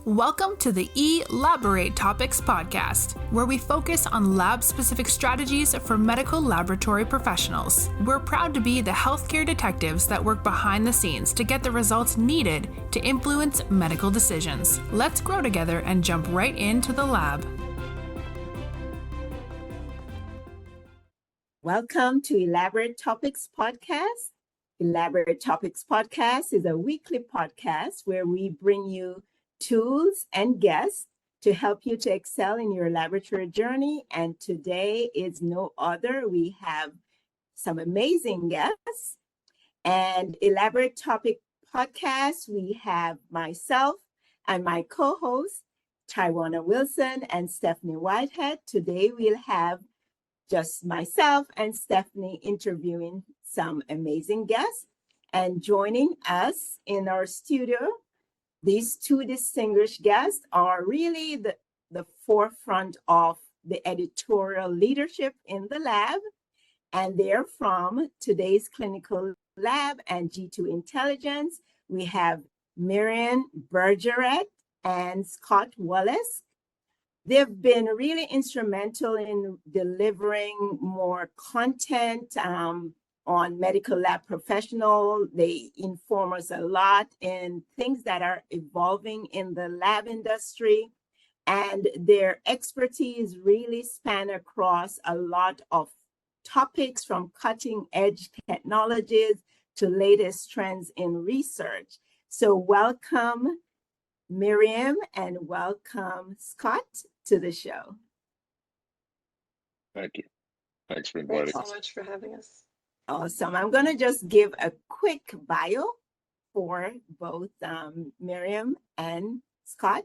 Welcome to the Elaborate Topics podcast, where we focus on lab-specific strategies for medical laboratory professionals. We're proud to be the healthcare detectives that work behind the scenes to get the results needed to influence medical decisions. Let's grow together and jump right into the lab. Welcome to Elaborate Topics podcast. Elaborate Topics podcast is a weekly podcast where we bring you tools and guests to help you to excel in your laboratory journey. And today is no other. We have some amazing guests. And Elaborate Topic podcast, we have myself and my co-host, Tywana Wilson and Stephanie Whitehead. Today we'll have just myself and Stephanie interviewing some amazing guests. And joining us in our studio, these two distinguished guests are really the forefront of the editorial leadership in the lab. And they're from Today's Clinical Lab and G2 Intelligence. We have Miriam Bergeret and Scott Wallask. They've been really instrumental in delivering more content on medical lab professional. They inform us a lot in things that are evolving in the lab industry, and their expertise really span across a lot of topics, from cutting edge technologies to latest trends in research. So welcome, Miriam, and welcome, Scott, to the show. Thank you. Thanks for inviting Thanks so much for having us. Awesome. I'm going to just give a quick bio for both Miriam and Scott.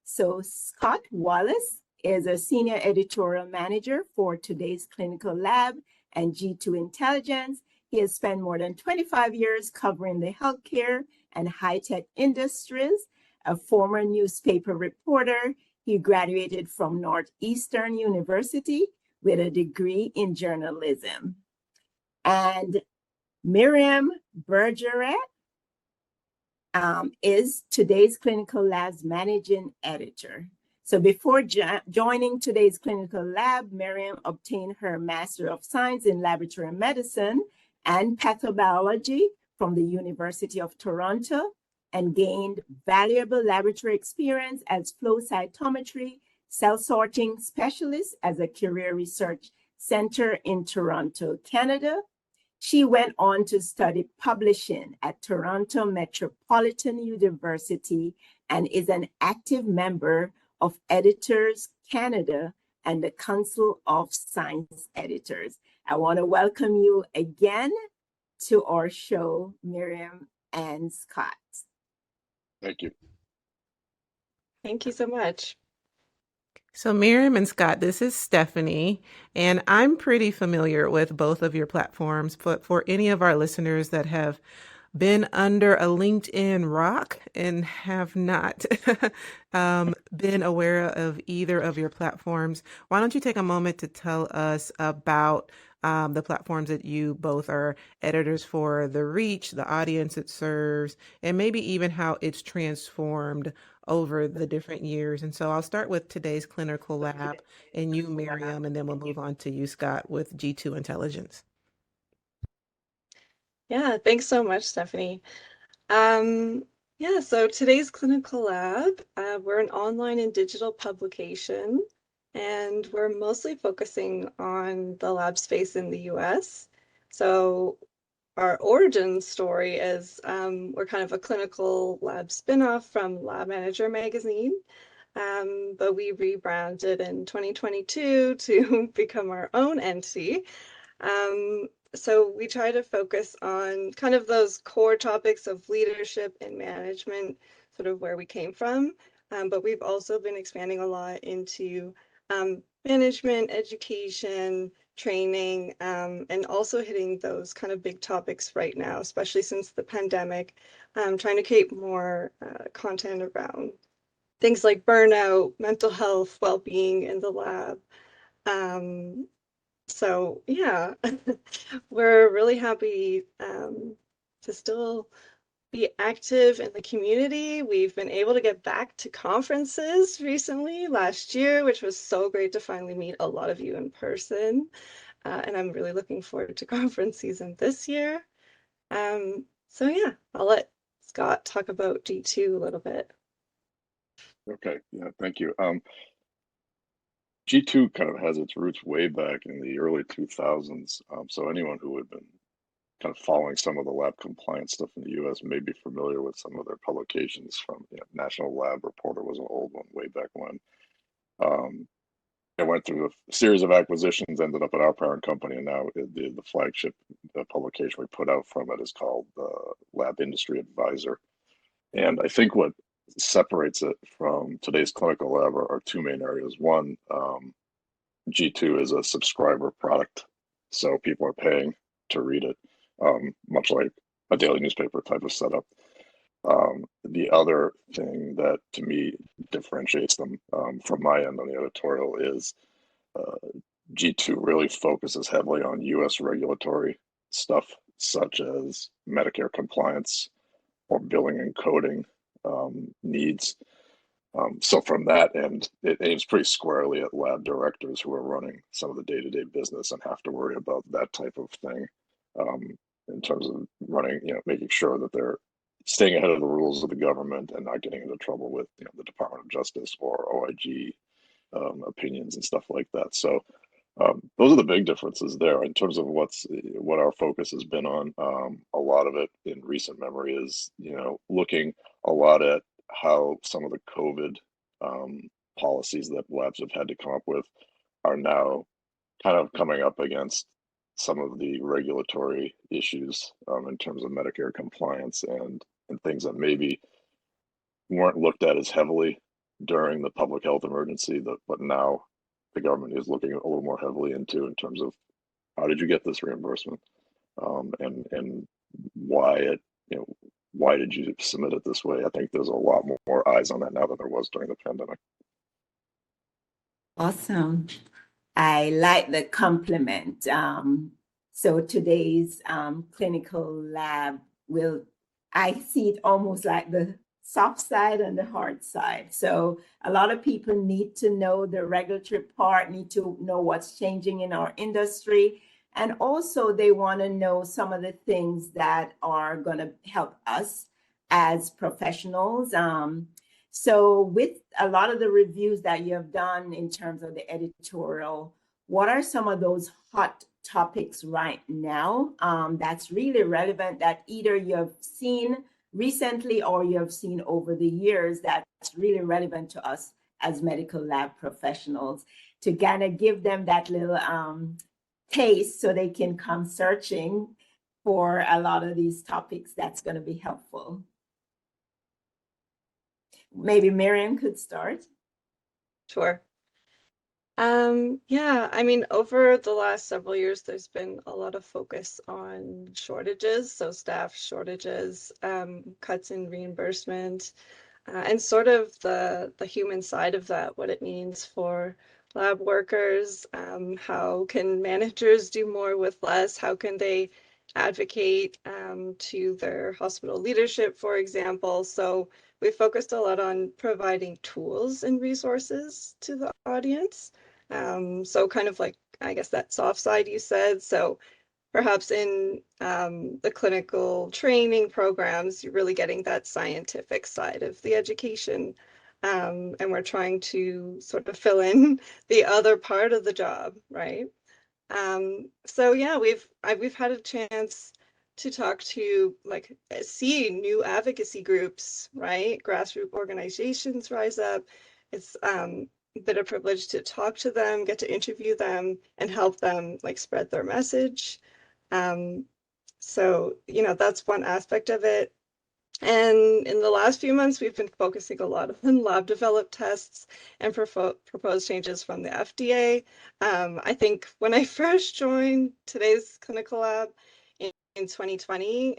So Scott Wallace is a senior editorial manager for Today's Clinical Lab and G2 Intelligence. He has spent more than 25 years covering the healthcare and high-tech industries. A former newspaper reporter, he graduated from Northeastern University with a degree in journalism. And Miriam Bergeret is Today's Clinical Lab's managing editor. So before joining Today's Clinical Lab, Miriam obtained her Master of Science in Laboratory Medicine and Pathobiology from the University of Toronto, and gained valuable laboratory experience as flow cytometry cell sorting specialist as a career research center in Toronto, Canada. She went on to study publishing at Toronto Metropolitan University and is an active member of Editors Canada and the Council of Science Editors. I want to welcome you again to our show, Miriam and Scott. Thank you. Thank you so much. So Miriam and Scott, this is Stephanie, and I'm pretty familiar with both of your platforms, but for any of our listeners that have been under a LinkedIn rock and have not been aware of either of your platforms, why don't you take a moment to tell us about the platforms that you both are editors for, the reach, the audience it serves, and maybe even how it's transformed over the different years. And so I'll start with Today's Clinical Lab and you, Miriam, and then we'll move on to you, Scott, with G2 Intelligence. Yeah, thanks so much, Stephanie. So Today's Clinical Lab, we're an online and digital publication, and we're mostly focusing on the lab space in the US. So our origin story is we're kind of a clinical lab spinoff from Lab Manager magazine, but we rebranded in 2022 to become our own entity. So we try to focus on kind of those core topics of leadership and management, sort of where we came from, but we've also been expanding a lot into management, education, training, and also hitting those kind of big topics right now, especially since the pandemic, trying to create more content around things like burnout, mental health, well-being in the lab. So yeah, we're really happy to still be active in the community. We've been able to get back to conferences recently last year, which was so great to finally meet a lot of you in person. And I'm really looking forward to conference season this year. So yeah, I'll let Scott talk about G2 a little bit. Okay, yeah, thank you. G2 kind of has its roots way back in the early 2000s. So anyone who had been kind of following some of the lab compliance stuff in the US may be familiar with some of their publications from, National Lab Reporter was an old one way back when. It went through a series of acquisitions, ended up at our parent company, and now the flagship publication we put out from it is called Lab Industry Advisor. And I think what separates it from today's clinical lab are two main areas. One, G2 is a subscriber product, so people are paying to read it, much like a daily newspaper type of setup. The other thing that to me differentiates them from my end on the editorial is G2 really focuses heavily on US regulatory stuff, such as Medicare compliance or billing and coding needs. So from that end, it aims pretty squarely at lab directors who are running some of the day-to-day business and have to worry about that type of thing in terms of running, making sure that they're staying ahead of the rules of the government and not getting into trouble with the Department of Justice or OIG opinions and stuff like that. So those are the big differences there in terms of what our focus has been on. A lot of it in recent memory is looking a lot at how some of the COVID policies that labs have had to come up with are now kind of coming up against some of the regulatory issues in terms of Medicare compliance and things that maybe weren't looked at as heavily during the public health emergency, but now the government is looking a little more heavily into in terms of how did you get this reimbursement and why why did you submit it this way? I think there's a lot more eyes on that now than there was during the pandemic. Awesome. I like the compliment. So today's clinical lab I see it almost like the soft side and the hard side. So a lot of people need to know the regulatory part, need to know what's changing in our industry. And also they want to know some of the things that are going to help us as professionals. So with a lot of the reviews that you have done in terms of the editorial, what are some of those hot topics right now that's really relevant that either you have seen recently or you have seen over the years that's really relevant to us as medical lab professionals to kind of give them that little taste so they can come searching for a lot of these topics that's going to be helpful? Maybe Miriam could start. Sure. Yeah, I mean, over the last several years, there's been a lot of focus on shortages, so staff shortages, cuts in reimbursement, and sort of the human side of that, what it means for lab workers, how can managers do more with less, how can they advocate to their hospital leadership, for example. So we focused a lot on providing tools and resources to the audience. So kind of like, I guess, that soft side you said. So perhaps in the clinical training programs, you're really getting that scientific side of the education. And we're trying to sort of fill in the other part of the job, right? So yeah, we've had a chance to talk to see new advocacy groups, right? Grassroots organizations rise up. It's been a privilege to talk to them, get to interview them, and help them spread their message. So that's one aspect of it. And in the last few months, we've been focusing a lot on lab developed tests and proposed changes from the FDA. I think when I first joined today's clinical lab in 2020,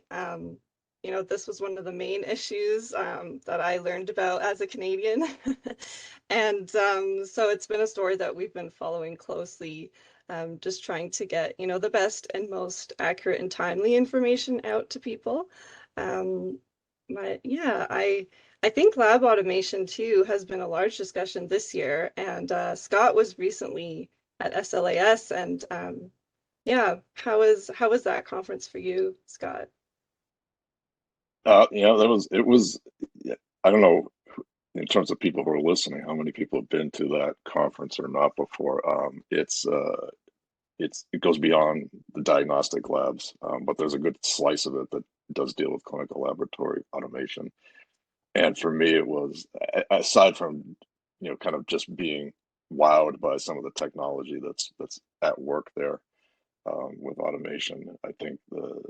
this was one of the main issues that I learned about as a Canadian. And so it's been a story that we've been following closely, just trying to get, the best and most accurate and timely information out to people. But yeah, I think lab automation too has been a large discussion this year, and Scott was recently at SLAS, and yeah, how was that conference for you, Scott? it was, yeah, I don't know in terms of people who are listening, how many people have been to that conference or not before. It goes beyond the diagnostic labs, but there's a good slice of it that does deal with clinical laboratory automation. And for me, it was aside from kind of just being wowed by some of the technology that's at work there with automation. I think the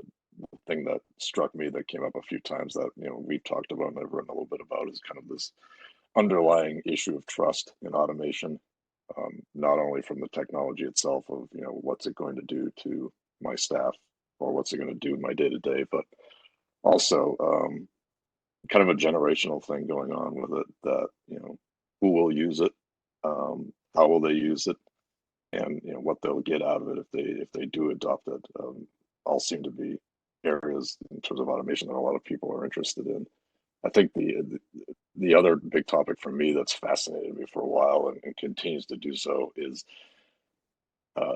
thing that struck me that came up a few times that we've talked about and I've written a little bit about is kind of this underlying issue of trust in automation, not only from the technology itself of what's it going to do to my staff or what's it going to do in my day to day, but also kind of a generational thing going on with it that who will use it, how will they use it, and what they'll get out of it if they do adopt it. All seem to be areas in terms of automation that a lot of people are interested in. I think the other big topic for me that's fascinated me for a while and continues to do so is uh,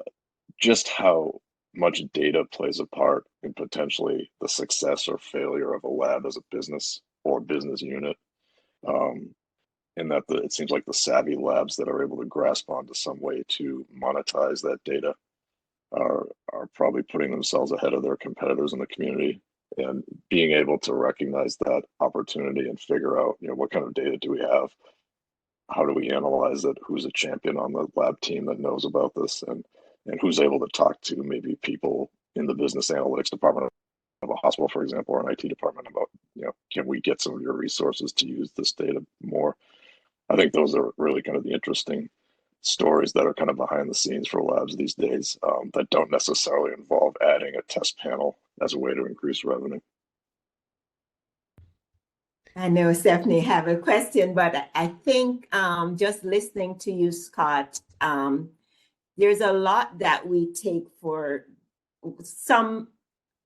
just how much data plays a part in potentially the success or failure of a lab as a business or business unit. Um, in that it seems like the savvy labs that are able to grasp onto some way to monetize that data are probably putting themselves ahead of their competitors in the community, and being able to recognize that opportunity and figure out what kind of data do we have, how do we analyze it, who's a champion on the lab team that knows about this, and who's able to talk to maybe people in the business analytics department of a hospital, for example, or an IT department about can we get some of your resources to use this data more. I think those are really kind of the interesting stories that are kind of behind the scenes for labs these days, that don't necessarily involve adding a test panel as a way to increase revenue. I know Stephanie have a question, but I think just listening to you, Scott, there's a lot that we take for some,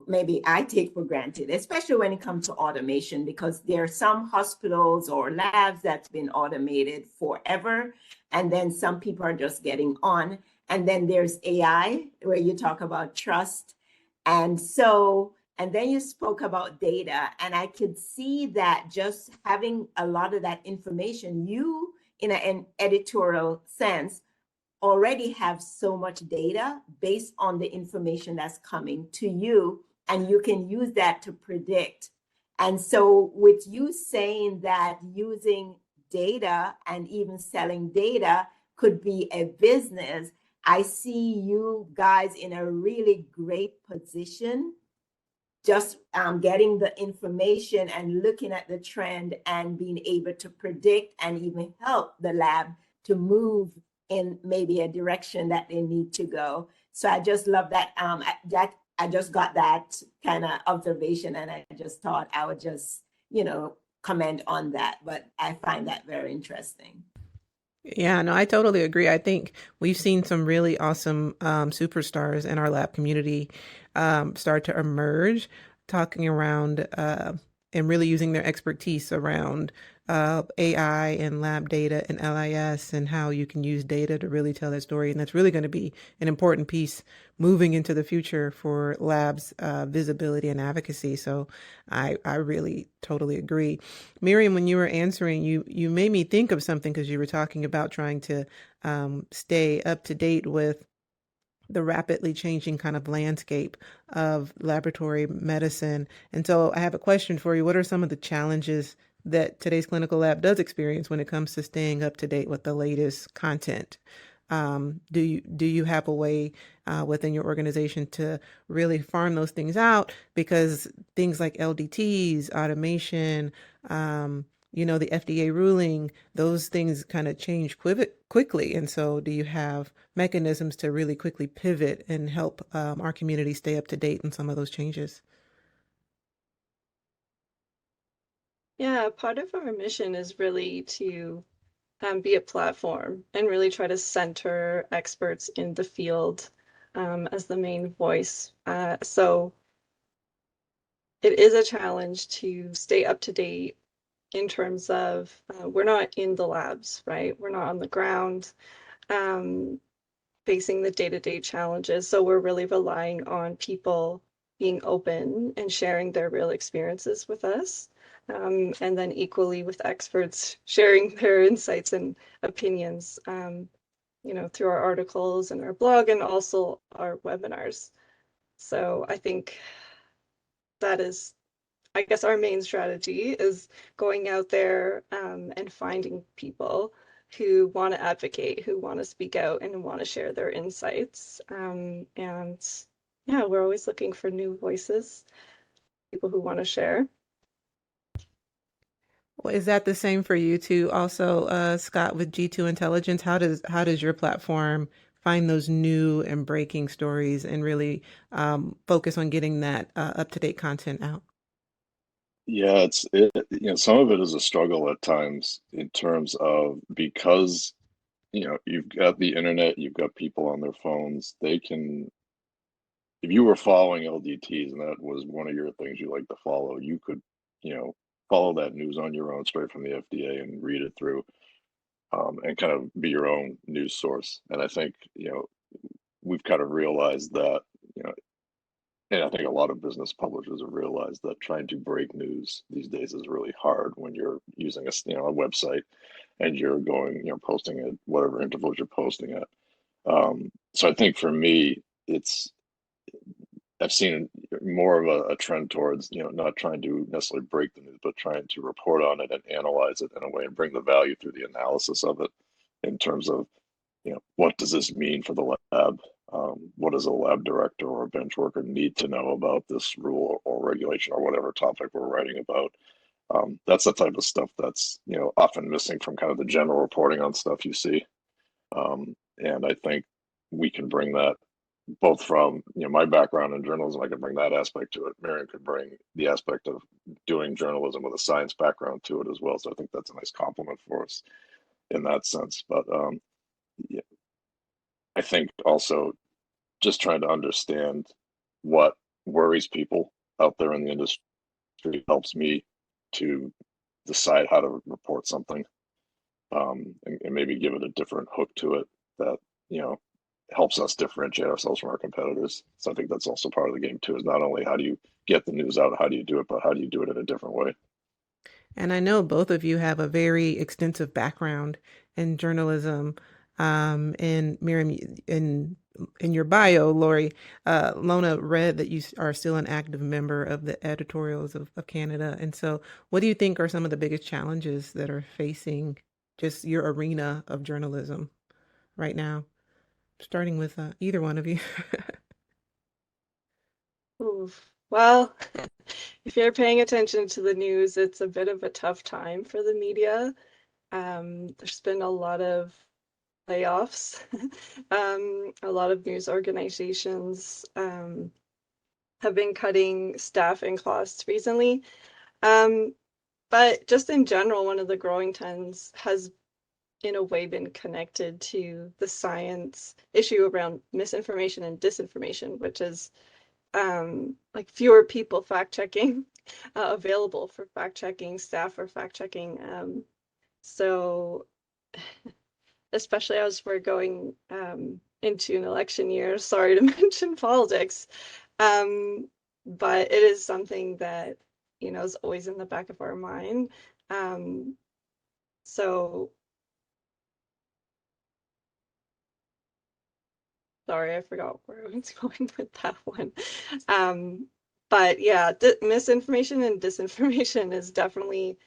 maybe I take for granted, especially when it comes to automation, because there are some hospitals or labs that's been automated forever, and then some people are just getting on. And then there's AI, where you talk about trust. And then you spoke about data, and I could see that just having a lot of that information, you, in an editorial sense, already have so much data based on the information that's coming to you, and you can use that to predict. And so with you saying that using data and even selling data could be a business, I see you guys in a really great position, just getting the information and looking at the trend and being able to predict and even help the lab to move in maybe a direction that they need to go. So I just love that. I just got that kind of observation, and I just thought I would just, comment on that. But I find that very interesting. Yeah, no, I totally agree. I think we've seen some really awesome superstars in our lab community start to emerge, talking around and really using their expertise around AI and lab data and LIS and how you can use data to really tell that story. And that's really going to be an important piece moving into the future for labs visibility and advocacy. So I really totally agree. Miriam, when you were answering, you made me think of something because you were talking about trying to stay up to date with the rapidly changing kind of landscape of laboratory medicine. And so I have a question for you. What are some of the challenges that today's clinical lab does experience when it comes to staying up to date with the latest content? Do you have a way within your organization to really farm those things out? Because things like LDTs, automation, the FDA ruling, those things kind of change quickly. And so do you have mechanisms to really quickly pivot and help our community stay up to date on some of those changes? Yeah, part of our mission is really to be a platform and really try to center experts in the field as the main voice. So it is a challenge to stay up to date in terms of we're not in the labs, right? We're not on the ground facing the day-to-day challenges. So we're really relying on people being open and sharing their real experiences with us. And then equally with experts sharing their insights and opinions, through our articles and our blog and also our webinars. So I think that is, I guess, our main strategy is going out there and finding people who want to advocate, who want to speak out and want to share their insights. And yeah, we're always looking for new voices, people who want to share. Well, is that the same for you too? Also, Scott, with G2 Intelligence, how does your platform find those new and breaking stories and really focus on getting that up-to-date content out? Yeah, some of it is a struggle at times in terms of because, you've got the internet, you've got people on their phones, they can, if you were following LDTs and that was one of your things you like to follow, you could, you know, follow that news on your own straight from the FDA and read it through, and kind of be your own news source. And I think, we've kind of realized that, you know, and I think a lot of business publishers have realized that trying to break news these days is really hard when you're using a website and you're going, posting at whatever intervals you're posting at. So I think for me, I've seen more of a trend towards, not trying to necessarily break the news, but trying to report on it and analyze it in a way and bring the value through the analysis of it in terms of, what does this mean for the lab? What does a lab director or a bench worker need to know about this rule or regulation or whatever topic we're writing about? That's the type of stuff that's, often missing from kind of the general reporting on stuff you see. And I think we can bring that both from, my background in journalism. I can bring that aspect to it. Miriam could bring the aspect of doing journalism with a science background to it as well. So I think that's a nice compliment for us in that sense. But yeah, I think also just trying to understand what worries people out there in the industry helps me to decide how to report something, and maybe give it a different hook to it that, helps us differentiate ourselves from our competitors. So I think that's also part of the game too, is not only how do you get the news out, how do you do it, but how do you do it in a different way? And I know both of you have a very extensive background in journalism. And Miriam, in your bio, Lori, Lona read that you are still an active member of the editorials of Canada. And so, what do you think are some of the biggest challenges that are facing just your arena of journalism right now? Starting with either one of you. Oof. Well, if you're paying attention to the news, it's a bit of a tough time for the media. There's been a lot of layoffs. A lot of news organizations have been cutting staff and costs recently. But just in general, one of the growing trends has in a way been connected to the science issue around misinformation and disinformation, which is like fewer people fact checking available for fact checking, staff for fact checking. So especially as we're going into an election year, sorry to mention politics, but it is something that, is always in the back of our mind. So sorry, I forgot where I was going with that one. But yeah, misinformation and disinformation is definitely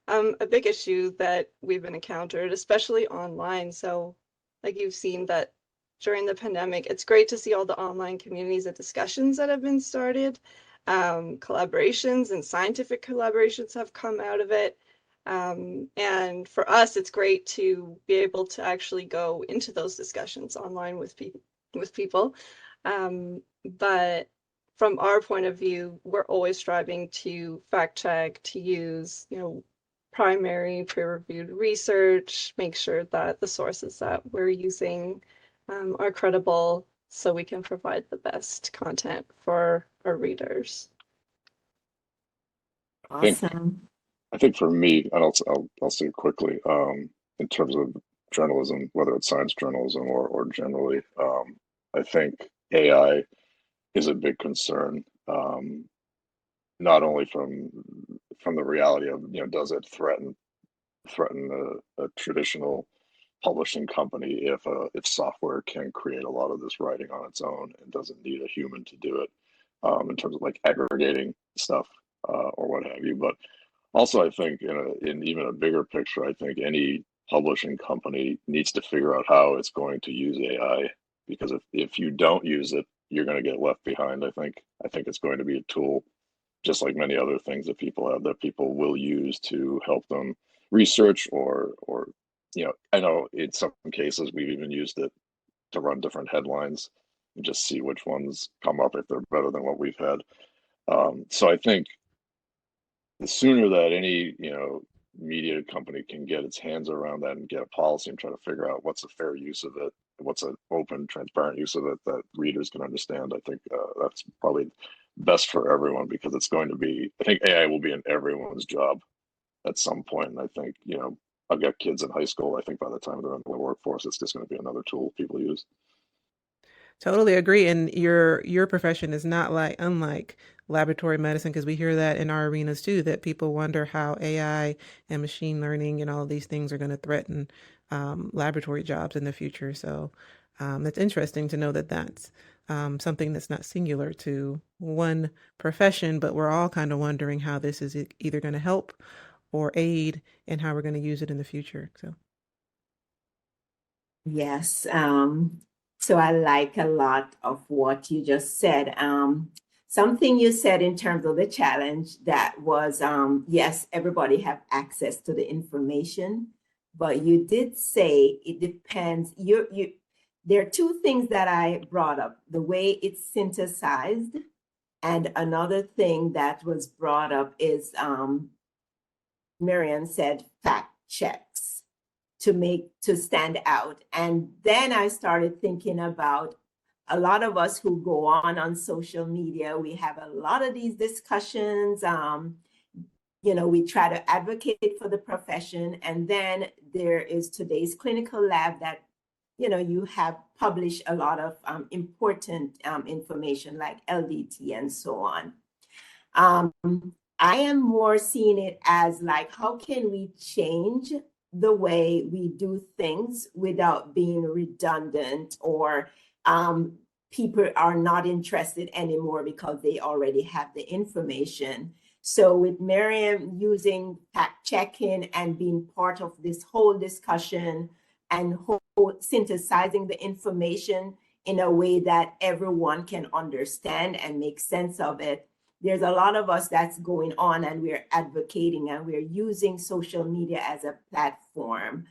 a big issue that we've been encountered, especially online. So like you've seen that during the pandemic, it's great to see all the online communities and discussions that have been started. Collaborations and scientific collaborations have come out of it. And for us, it's great to be able to actually go into those discussions online with people. But from our point of view, we're always striving to fact check, to use, primary peer-reviewed research, make sure that the sources that we're using are credible so we can provide the best content for our readers. I think Awesome. I think for me, and I'll say it quickly, in terms of journalism, whether it's science journalism or generally, I think AI is a big concern. Not only from the reality of, does it threaten a traditional publishing company if software can create a lot of this writing on its own and doesn't need a human to do it, in terms of like aggregating stuff, or what have you. But also, I think in even a bigger picture, I think any publishing company needs to figure out how it's going to use AI, because if you don't use it, you're going to get left behind. I think it's going to be a tool, just like many other things that people have, that people will use to help them research, or I know in some cases we've even used it to run different headlines and just see which ones come up if they're better than what we've had. So I think the sooner that any media company can get its hands around that and get a policy and try to figure out what's a fair use of it, what's an open, transparent use of it that readers can understand, I think that's probably best for everyone, because I think AI will be in everyone's job at some point. And I think, I've got kids in high school. I think by the time they're in the workforce, it's just going to be another tool people use. Totally agree. And your profession is not unlike laboratory medicine, because we hear that in our arenas too, that people wonder how AI and machine learning and all of these things are going to threaten laboratory jobs in the future. So it's interesting to know that that's something that's not singular to one profession, but we're all kind of wondering how this is either going to help or aid, and how we're going to use it in the future. So. Yes. So I like a lot of what you just said. Something you said in terms of the challenge, that was, yes, everybody have access to the information, but you did say it depends. There are two things that I brought up: the way it's synthesized, and another thing that was brought up is, Miriam said, fact checks to stand out. And then I started thinking about a lot of us who go on social media. We have a lot of these discussions. We try to advocate for the profession, and then there is today's clinical lab that you have published a lot of important information like LDT and so on. I am more seeing it as like, how can we change the way we do things without being redundant, or people are not interested anymore because they already have the information. So with Miriam using fact checking and being part of this whole discussion and synthesizing the information in a way that everyone can understand and make sense of it, there's a lot of us that's going on, and we're advocating and we're using social media as a platform.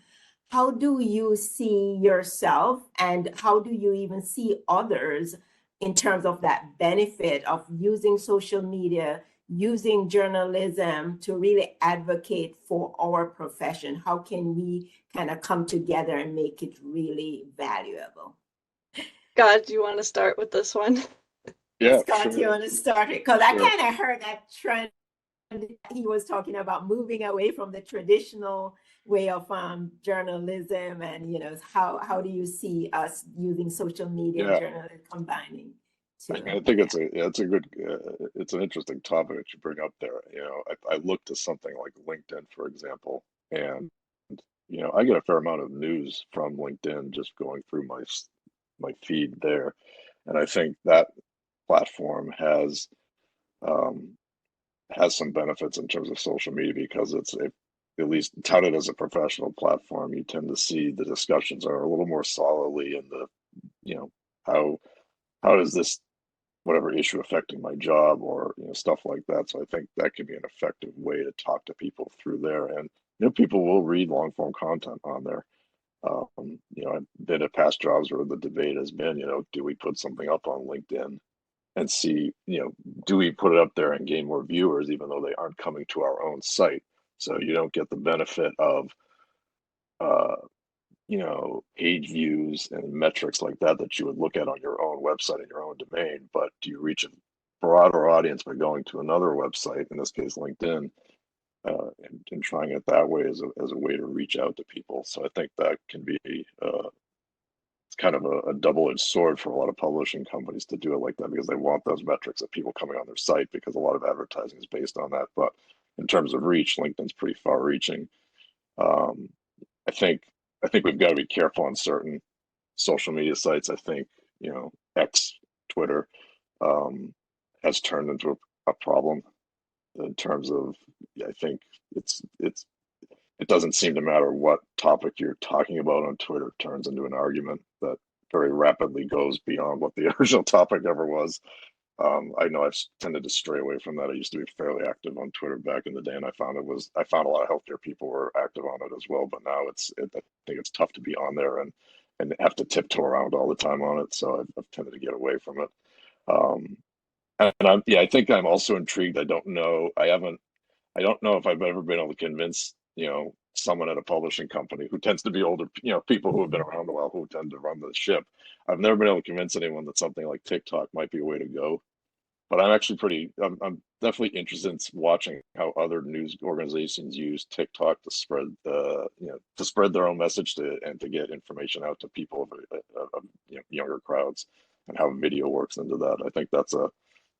How do you see yourself, and how do you even see others in terms of that benefit of using social media, using journalism to really advocate for our profession? How can we kind of come together and make it really valuable? God, do you want to start with this one? Yeah, Scott, sure. you want to start it? Because I Sure. kind of heard that trend. He was talking about moving away from the traditional way of journalism, and how do you see us using social media and Yeah, journalism combining I to think it's a good, it's an interesting topic that you bring up there. I look to something like LinkedIn, for example, and I get a fair amount of news from LinkedIn just going through my feed there, and I think that platform um, has some benefits in terms of social media, because it's at least touted as a professional platform. You tend to see the discussions are a little more solidly in the, you know, how is this whatever issue affecting my job, or stuff like that. So I think that can be an effective way to talk to people through there, and people will read long form content on there. I've been at past jobs where the debate has been, do we put something up on LinkedIn and see, do we put it up there and gain more viewers, even though they aren't coming to our own site? So you don't get the benefit of, uh, page views and metrics like that you would look at on your own website and your own domain. But do you reach a broader audience by going to another website, in this case LinkedIn, and trying it that way as a way to reach out to people. So I think that can be it's kind of a double-edged sword for a lot of publishing companies to do it like that, because they want those metrics of people coming on their site, because a lot of advertising is based on that. But in terms of reach, LinkedIn's pretty far-reaching. I think we've got to be careful on certain social media sites. I think, X, Twitter, has turned into a problem in terms of, I think it doesn't seem to matter what topic you're talking about on Twitter, it turns into an argument that very rapidly goes beyond what the original topic ever was. I know I've tended to stray away from that. I used to be fairly active on Twitter back in the day, and I found a lot of healthcare people were active on it as well. But now I think it's tough to be on there and have to tiptoe around all the time on it. So I've tended to get away from it. And I think I'm also intrigued. I don't know if I've ever been able to convince, someone at a publishing company who tends to be older, people who have been around a while, who tend to run the ship. I've never been able to convince anyone that something like TikTok might be a way to go. But I'm actually I'm definitely interested in watching how other news organizations use TikTok to spread their own message and to get information out to people of younger crowds, and how video works into that. I think that's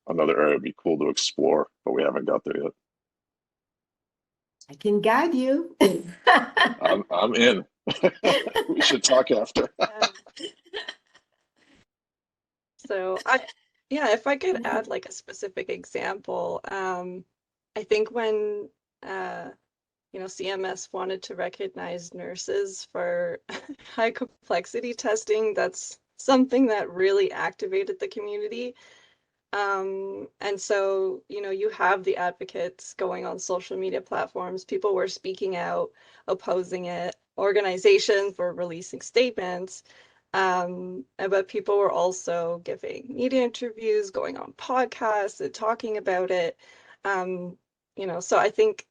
another area would be cool to explore, but we haven't got there yet. I can guide you. I'm in. We should talk after. So if I could add like a specific example, I think when CMS wanted to recognize nurses for high complexity testing, that's something that really activated the community. And so, you have the advocates going on social media platforms. People were speaking out, opposing it. Organizations were releasing statements. But people were also giving media interviews, going on podcasts and talking about it. So I think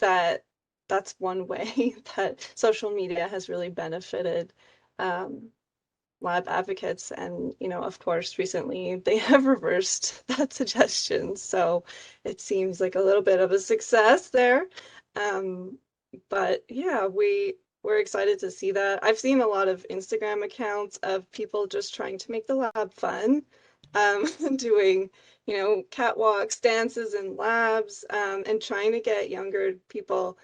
that that's one way that social media has really benefited lab advocates. And, of course, recently they have reversed that suggestion. So it seems like a little bit of a success there. But yeah, we're excited to see that. I've seen a lot of Instagram accounts of people just trying to make the lab fun, doing, catwalks, dances in labs, and trying to get younger people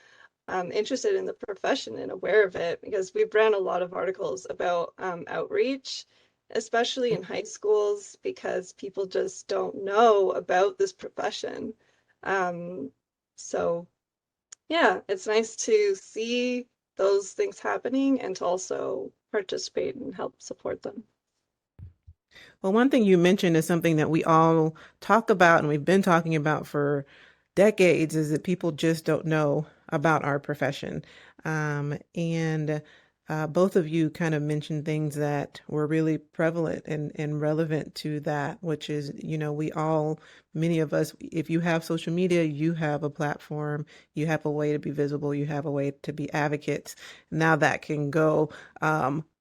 interested in the profession and aware of it, because we've ran a lot of articles about outreach, especially in high schools, because people just don't know about this profession. So yeah, it's nice to see those things happening and to also participate and help support them. Well, one thing you mentioned is something that we all talk about and we've been talking about for decades, is that people just don't know about our profession. And both of you kind of mentioned things that were really prevalent and relevant to that, which is, many of us, if you have social media, you have a platform, you have a way to be visible, you have a way to be advocates. Now that can go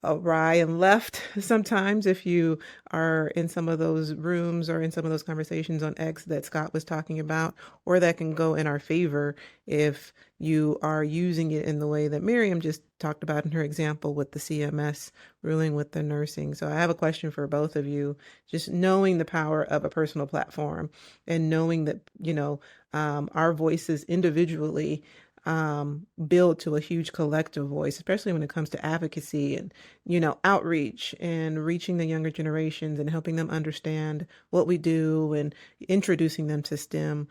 awry and left sometimes if you are in some of those rooms or in some of those conversations on X that Scott was talking about, or that can go in our favor if you are using it in the way that Miriam just talked about in her example with the CMS ruling with the nursing. So I have a question for both of you. Just knowing the power of a personal platform and knowing that, our voices individually build to a huge collective voice, especially when it comes to advocacy and, outreach and reaching the younger generations and helping them understand what we do and introducing them to STEM.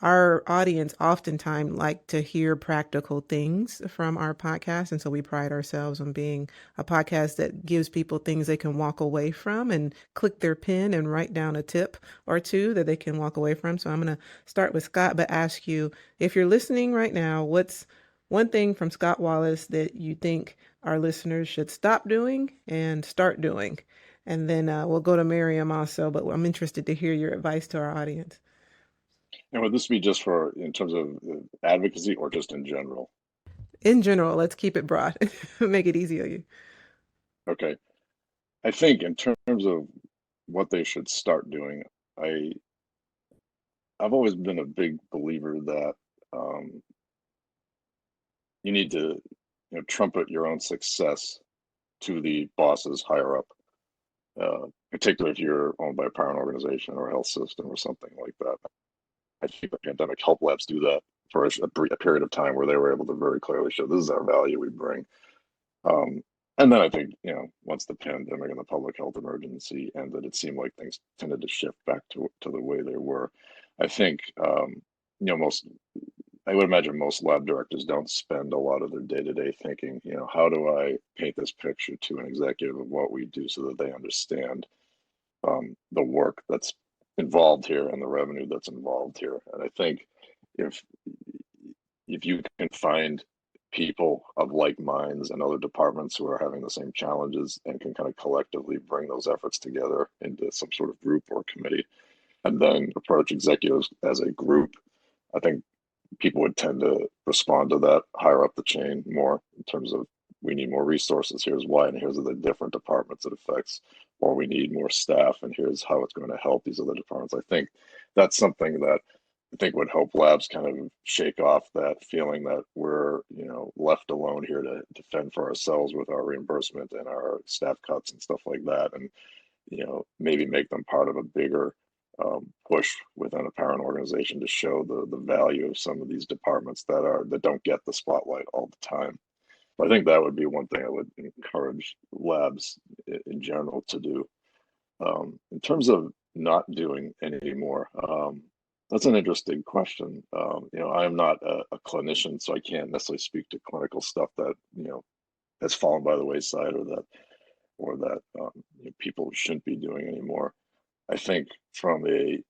Our audience oftentimes like to hear practical things from our podcast. And so we pride ourselves on being a podcast that gives people things they can walk away from and click their pen and write down a tip or two that they can walk away from. So I'm going to start with Scott, but ask you, if you're listening right now, what's one thing from Scott Wallace that you think our listeners should stop doing and start doing? And then we'll go to Miriam also, but I'm interested to hear your advice to our audience. And would this be just in terms of advocacy or just in general? In general, let's keep it broad. Make it easy on you. Okay. I think in terms of what they should start doing, I I've always been a big believer that you need to trumpet your own success to the bosses higher up, particularly if you're owned by a parent organization or a health system or something like that. I think the pandemic helped labs do that for a period of time where they were able to very clearly show this is our value we bring. And then I think, once the pandemic and the public health emergency ended, it seemed like things tended to shift back to the way they were. I think, I would imagine most lab directors don't spend a lot of their day-to-day thinking, how do I paint this picture to an executive of what we do so that they understand the work that's involved here and the revenue that's involved here. And I think if you can find people of like minds and other departments who are having the same challenges and can kind of collectively bring those efforts together into some sort of group or committee and then approach executives as a group, I think people would tend to respond to that higher up the chain more in terms of we need more resources, here's why, and here's the different departments it affects, or we need more staff and here's how it's going to help these other departments. I think that's something that I think would help labs kind of shake off that feeling that we're, left alone here to fend for ourselves with our reimbursement and our staff cuts and stuff like that. And, maybe make them part of a bigger push within a parent organization to show the value of some of these departments that don't get the spotlight all the time. But I think that would be one thing I would encourage labs in general to do. In terms of not doing any anymore, that's an interesting question. I am not a clinician, so I can't necessarily speak to clinical stuff that has fallen by the wayside or that people shouldn't be doing anymore. I think from a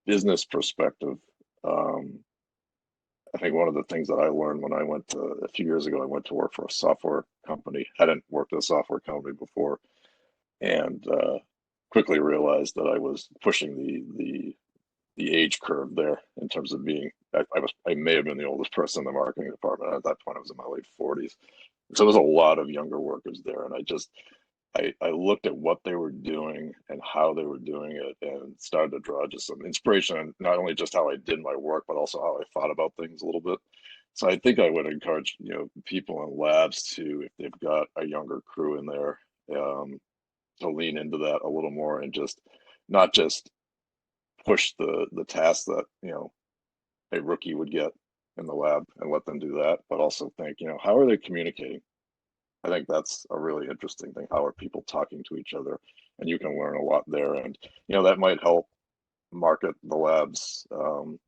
business perspective, I think one of the things that I learned when I went a few years ago, I went to work for a software company. Hadn't worked at a software company before, and quickly realized that I was pushing the age curve there in terms of being. I may have been the oldest person in the marketing department at that point. I was in my late 40s, so there was a lot of younger workers there, and I looked at what they were doing and how they were doing it and started to draw just some inspiration on not only just how I did my work, but also how I thought about things a little bit. So I think I would encourage, people in labs to, if they've got a younger crew in there, to lean into that a little more and just not just push the tasks that, a rookie would get in the lab and let them do that, but also think, how are they communicating? I think that's a really interesting thing. How are people talking to each other? And you can learn a lot there. And, that might help market the lab's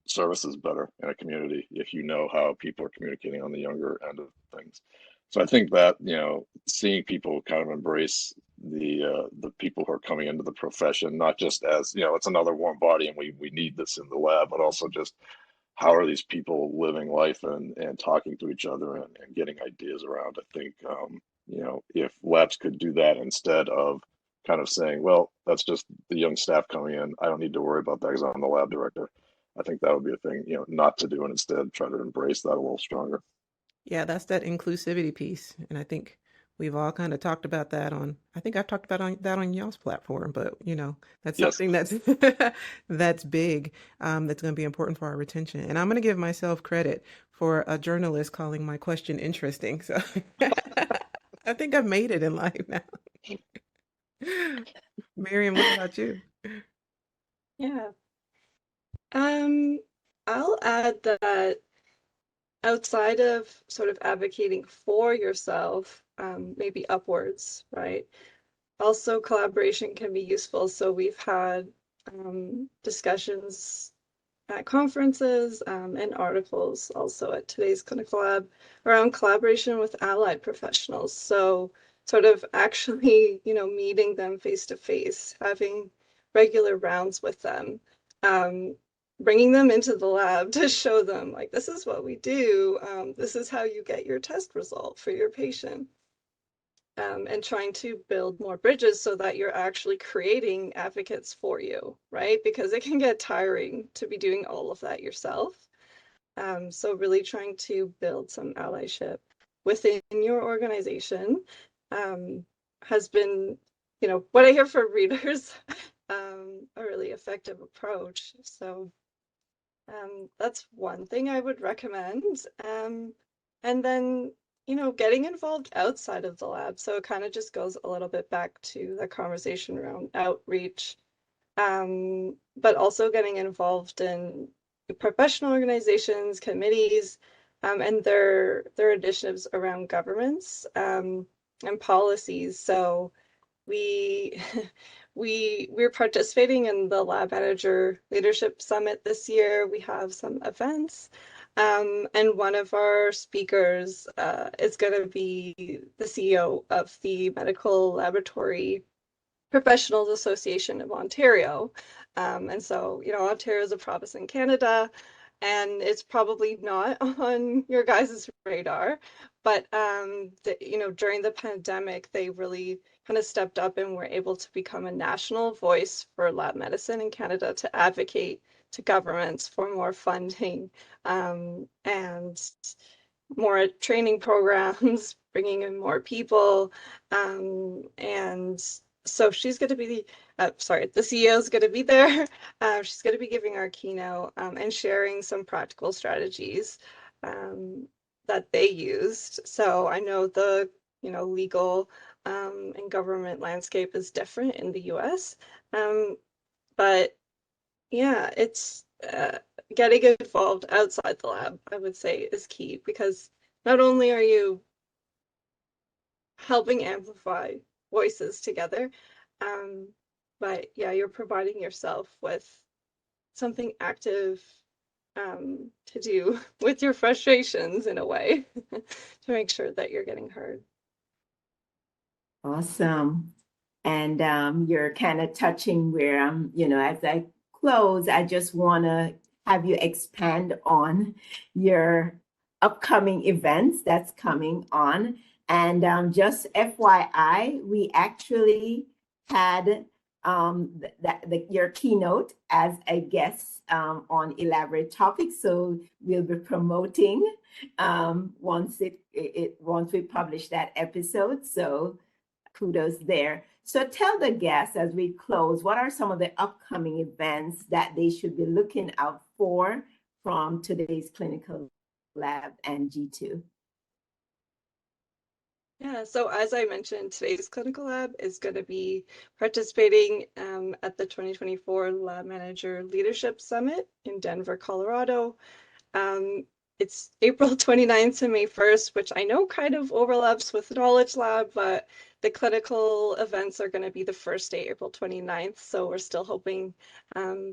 services better in a community if you know how people are communicating on the younger end of things. So I think that, seeing people kind of embrace the people who are coming into the profession, not just as, it's another warm body and we need this in the lab, but also just how are these people living life and talking to each other and getting ideas around. I think, if labs could do that instead of kind of saying, well, that's just the young staff coming in, I don't need to worry about that because I'm the lab director. I think that would be a thing, not to do and instead try to embrace that a little stronger. Yeah, that's that inclusivity piece. And I think we've all kind of talked about that I think I've talked about that on y'all's platform, but that's Yes. something that's that's big, that's going to be important for our retention. And I'm going to give myself credit for a journalist calling my question interesting. So I think I've made it in life now. Miriam, what about you? Yeah. I'll add that outside of sort of advocating for yourself, maybe upwards, right? Also, collaboration can be useful. So we've had discussions at conferences and articles also at today's Clinical Lab around collaboration with allied professionals. So sort of actually, meeting them face to face, having regular rounds with them, bringing them into the lab to show them, like, this is what we do. This is how you get your test result for your patient. And trying to build more bridges so that you're actually creating advocates for you, right? Because it can get tiring to be doing all of that yourself. So really trying to build some allyship within your organization has been, what I hear from readers, a really effective approach. So That's one thing I would recommend. And then, getting involved outside of the lab. So it kind of just goes a little bit back to the conversation around outreach, but also getting involved in professional organizations, committees, and their initiatives around governments, and policies. So we we're participating in the Lab Manager Leadership Summit this year. We have some events, and one of our speakers is going to be the CEO of the Medical Laboratory Professionals Association of Ontario. And so, Ontario is a province in Canada, and it's probably not on your guys' radar, but during the pandemic, they really kind of stepped up and were able to become a national voice for lab medicine in Canada to advocate to governments for more funding, and more training programs, bringing in more people, and so she's going to be the CEO is going to be there. She's going to be giving our keynote, and sharing some practical strategies that they used. So I know the legal and government landscape is different in the US, but yeah, it's getting involved outside the lab, I would say, is key, because not only are you helping amplify voices together, but yeah, you're providing yourself with something active to do with your frustrations in a way to make sure that you're getting heard. Awesome. And you're kind of touching where as I close, I just want to have you expand on your upcoming events that's coming on. And just FYI, we actually had your keynote as a guest on Elaborate Topics. So we'll be promoting once we publish that episode. So kudos there. So tell the guests as we close, what are some of the upcoming events that they should be looking out for from today's Clinical Lab and G2? Yeah, so as I mentioned, today's Clinical Lab is going to be participating at the 2024 Lab Manager Leadership Summit in Denver, Colorado. It's April 29th to May 1st, which I know kind of overlaps with Knowledge Lab, but the clinical events are going to be the first day, April 29th. So we're still hoping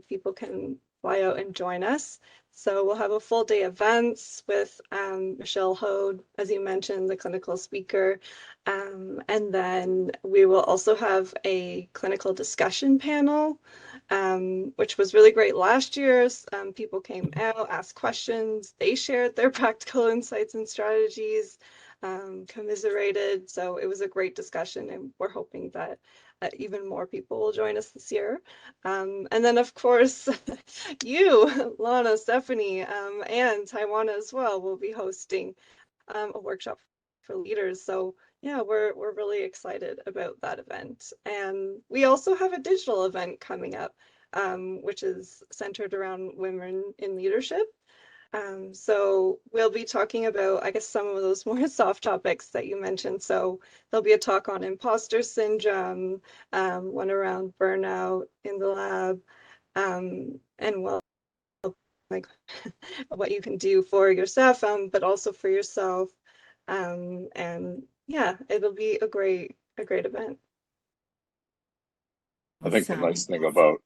people can fly out and join us. So we'll have a full day events with Michelle Hode, as you mentioned, the clinical speaker. And then we will also have a clinical discussion panel, which was really great last year. People came out, asked questions, they shared their practical insights and strategies, commiserated. So it was a great discussion, and we're hoping that even more people will join us this year. And then, of course, you, Lana, Stephanie, and Taiwana as well will be hosting a workshop for leaders. So yeah, we're really excited about that event. And we also have a digital event coming up, which is centered around women in leadership. So we'll be talking about, I guess, some of those more soft topics that you mentioned. So there'll be a talk on imposter syndrome, one around burnout in the lab, and like what you can do for your staff, but also for yourself. And yeah, it'll be a great event. I think the nice thing about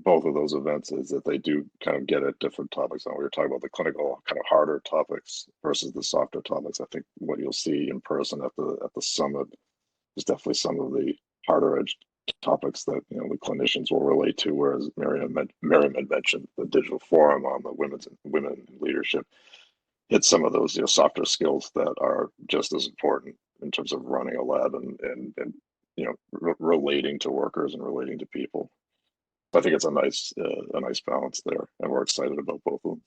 both of those events is that they do kind of get at different topics. And we were talking about the clinical kind of harder topics versus the softer topics. I think what you'll see in person at the summit is definitely some of the harder edge topics that the clinicians will relate to. Whereas Miriam had mentioned the digital forum on the women in leadership hits some of those softer skills that are just as important in terms of running a lab and relating to workers and relating to people. I think it's a nice balance there, and we're excited about both of them.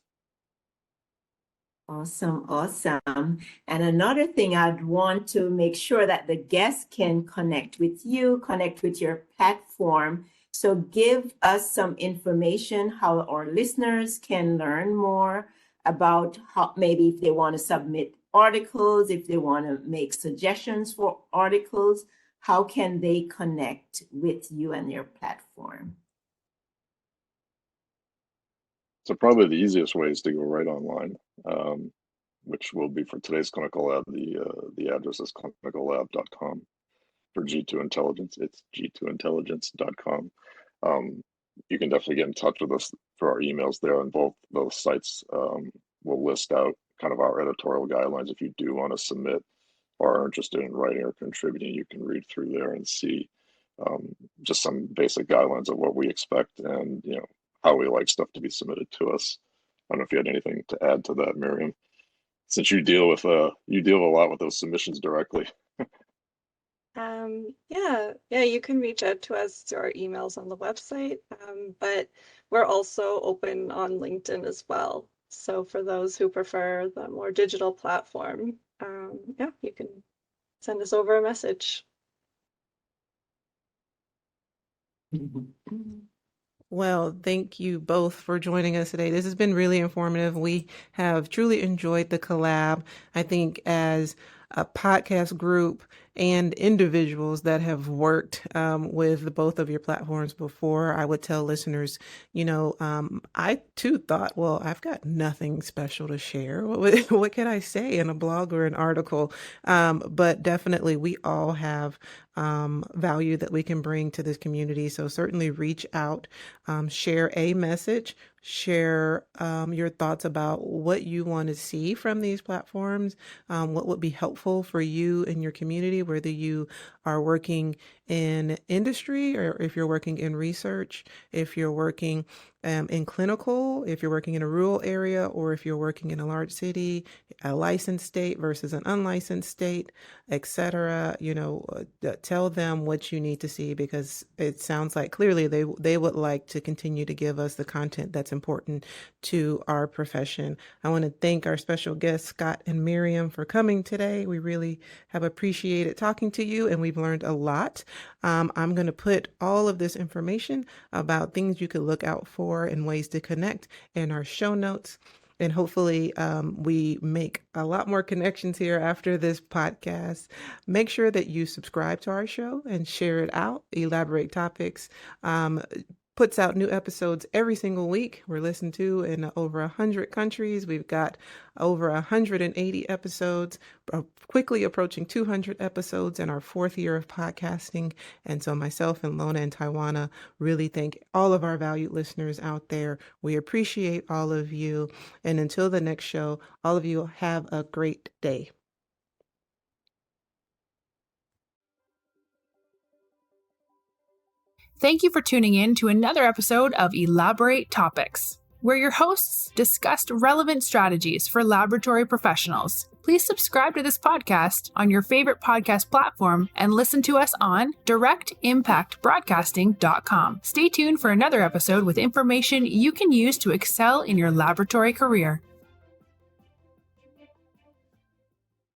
Awesome. And another thing, I'd want to make sure that the guests can connect with you, connect with your platform. So give us some information how our listeners can learn more about how maybe if they want to submit articles, if they want to make suggestions for articles, how can they connect with you and your platform? So probably the easiest way is to go right online, which will be for today's clinical lab. The address is clinicallab.com. For G2 Intelligence, it's g2intelligence.com. You can definitely get in touch with us through our emails there, and both those sites will list out kind of our editorial guidelines. If you do want to submit or are interested in writing or contributing, you can read through there and see just some basic guidelines of what we expect and how we like stuff to be submitted to us. I don't know if you had anything to add to that, Miriam, since you deal with a lot with those submissions directly. Yeah, you can reach out to us through our emails on the website, but we're also open on LinkedIn as well. So for those who prefer the more digital platform, you can send us over a message. Well, thank you both for joining us today. This has been really informative. We have truly enjoyed the collab. I think as a podcast group and individuals that have worked with both of your platforms before, I would tell listeners, I too thought, well, I've got nothing special to share. What can I say in a blog or an article? But definitely we all have value that we can bring to this community. So certainly reach out, share a message, share your thoughts about what you want to see from these platforms, what would be helpful for you and your community, whether you are working in industry or if you're working in research, if you're working in clinical, if you're working in a rural area, or if you're working in a large city, a licensed state versus an unlicensed state, etc. Tell them what you need to see, because it sounds like clearly they would like to continue to give us the content that's important to our profession. I want to thank our special guests, Scott and Miriam, for coming today. We really have appreciated talking to you, and we've learned a lot. I'm going to put all of this information about things you could look out for and ways to connect in our show notes. And hopefully we make a lot more connections here after this podcast. Make sure that you subscribe to our show and share it out. Elaborate Topics puts out new episodes every single week. We're listened to in over 100 countries. We've got over 180 episodes, quickly approaching 200 episodes in our 4th year of podcasting. And so myself and Lona and Taiwana really thank all of our valued listeners out there. We appreciate all of you. And until the next show, all of you have a great day. Thank you for tuning in to another episode of Elaborate Topics, where your hosts discussed relevant strategies for laboratory professionals. Please subscribe to this podcast on your favorite podcast platform and listen to us on directimpactbroadcasting.com. Stay tuned for another episode with information you can use to excel in your laboratory career.